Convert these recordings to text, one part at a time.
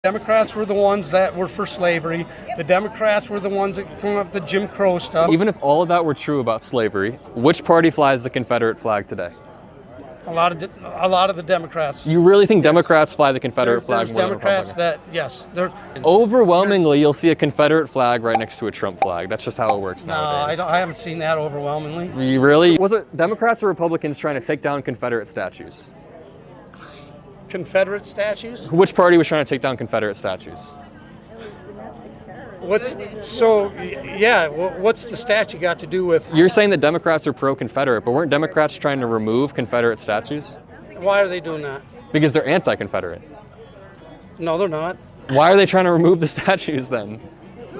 Democrats were the ones that were for slavery. The Democrats were the ones that came up with the Jim Crow stuff. Even if all of that were true about slavery, which party flies the Confederate flag today? A lot of the Democrats. You really think Democrats fly the Confederate flag There's more than Democrats Republicans? yes. Overwhelmingly, you'll see a Confederate flag right next to a Trump flag. That's just how it works nowadays. I haven't seen that overwhelmingly. You really? Was it Democrats or Republicans trying to take down Confederate statues? Confederate statues? Which party was trying to take down Confederate statues? What's the statue got to do with? You're saying that Democrats are pro-Confederate, but weren't Democrats trying to remove Confederate statues? Why are they doing that? Because they're anti-Confederate. No, they're not. Why are they trying to remove the statues then?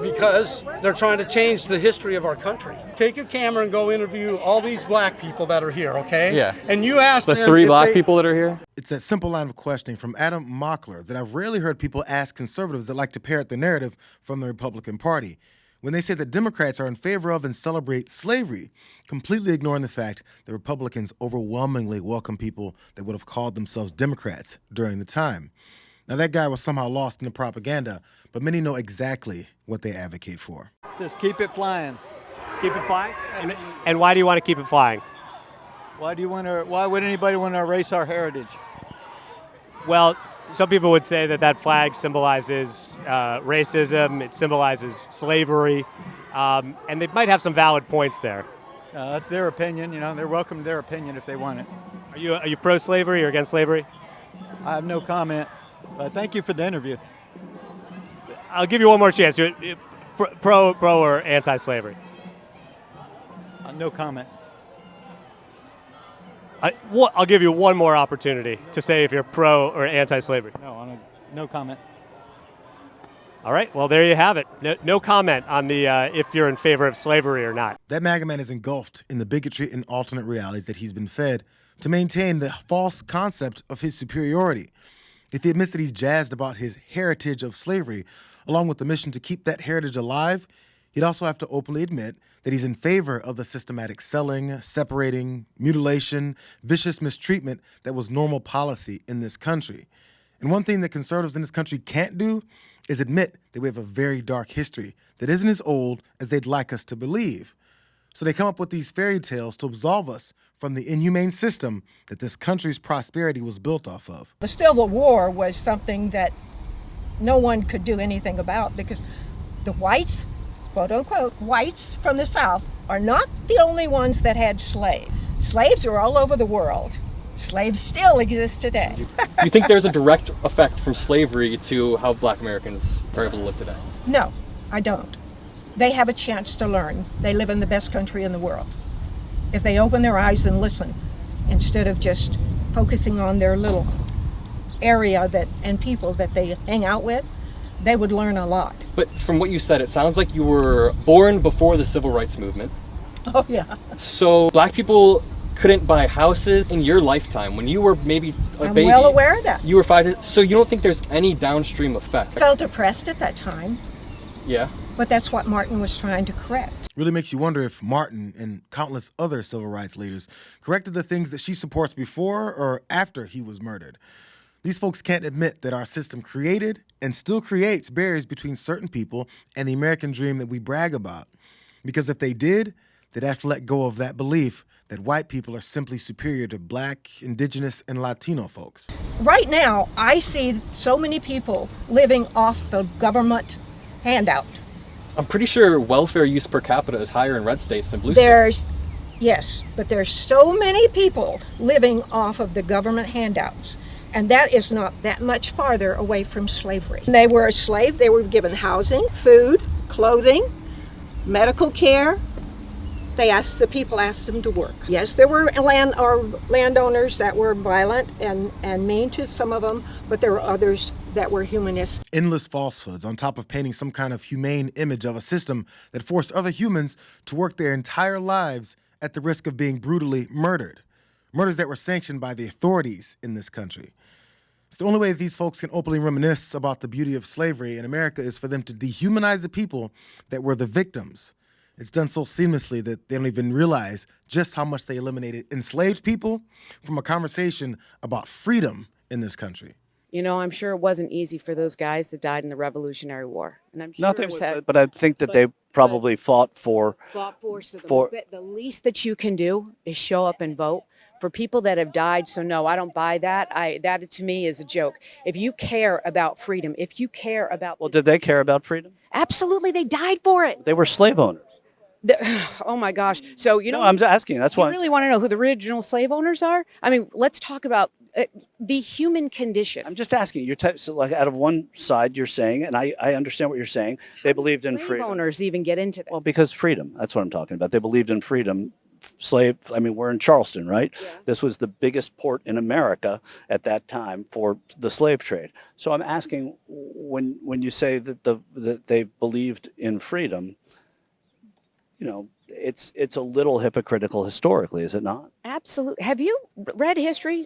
Because they're trying to change the history of our country. Take your camera and go interview all these black people that are here, okay? Yeah. And you ask them the three black people that are here? It's that simple line of questioning from Adam Mockler that I've rarely heard people ask conservatives that like to parrot the narrative from the Republican Party. When they say that Democrats are in favor of and celebrate slavery, completely ignoring the fact that Republicans overwhelmingly welcome people that would have called themselves Democrats during the time. Now, that guy was somehow lost in the propaganda, but many know exactly what they advocate for. Just keep it flying. Keep it flying? And why do you want to keep it flying? Why would anybody want to erase our heritage? Well, some people would say that flag symbolizes racism, it symbolizes slavery, and they might have some valid points there. That's their opinion, they're welcome to their opinion if they want it. Are you pro-slavery or against slavery? I have no comment, but thank you for the interview. I'll give you one more chance. Pro or anti-slavery? No comment. I'll give you one more opportunity to say if you're pro or anti-slavery. No comment. All right, well, there you have it. No comment on the if you're in favor of slavery or not. That MAGA man is engulfed in the bigotry and alternate realities that he's been fed to maintain the false concept of his superiority. If he admits that he's jazzed about his heritage of slavery, along with the mission to keep that heritage alive, he'd also have to openly admit that he's in favor of the systematic selling, separating, mutilation, vicious mistreatment that was normal policy in this country. And one thing that conservatives in this country can't do is admit that we have a very dark history that isn't as old as they'd like us to believe. So they come up with these fairy tales to absolve us from the inhumane system that this country's prosperity was built off of. The Civil War was something that no one could do anything about because the whites, quote unquote, whites from the South are not the only ones that had slaves. Slaves are all over the world. Slaves still exist today. Do you think there's a direct effect from slavery to how black Americans are able to live today? No, I don't. They have a chance to learn. They live in the best country in the world. If they open their eyes and listen, instead of just focusing on their little area and people that they hang out with, they would learn a lot. But from what you said, it sounds like you were born before the civil rights movement. Oh, yeah. So black people couldn't buy houses in your lifetime when you were maybe a baby. I'm well aware of that. You were 5. So you don't think there's any downstream effect? I felt oppressed at that time. Yeah. But that's what Martin was trying to correct. Really makes you wonder if Martin and countless other civil rights leaders corrected the things that she supports before or after he was murdered. These folks can't admit that our system created and still creates barriers between certain people and the American dream that we brag about. Because if they did, they'd have to let go of that belief that white people are simply superior to black, indigenous, and Latino folks. Right now, I see so many people living off the government handout. I'm pretty sure welfare use per capita is higher in red states than blue states. Yes, but there's so many people living off of the government handouts. And that is not that much farther away from slavery. When they were a slave, they were given housing, food, clothing, medical care. The people asked them to work. Yes, there were landowners that were violent and mean to some of them, but there were others that were humanist. Endless falsehoods on top of painting some kind of humane image of a system that forced other humans to work their entire lives at the risk of being brutally murdered. Murders that were sanctioned by the authorities in this country. It's the only way that these folks can openly reminisce about the beauty of slavery in America is for them to dehumanize the people that were the victims. It's done so seamlessly that they don't even realize just how much they eliminated enslaved people from a conversation about freedom in this country. You know, I'm sure it wasn't easy for those guys that died in the Revolutionary War, and I'm sure Nothing, it was but I think that they probably fought for. fought for. But the least that you can do is show up and vote for people that have died. So no, I don't buy that. That to me is a joke. If you care about freedom, if you care about, Well, did they care about freedom? absolutely, they died for it. They were slave owners. Oh my gosh! So you know, No, I'm asking. That's you why. really want to know who the original slave owners are? I mean, let's talk about the human condition. I'm just asking. So like out of one side, you're saying, and I understand what you're saying. They believed in Slave freedom. owners even get into this. Well, because freedom. That's what I'm talking about. They believed in freedom. I mean, we're in Charleston, right? Yeah. This was the biggest port in America at that time for the slave trade. So I'm asking, when you say that they believed in freedom, you know, it's a little hypocritical historically, is it not? Absolutely. Have you read history?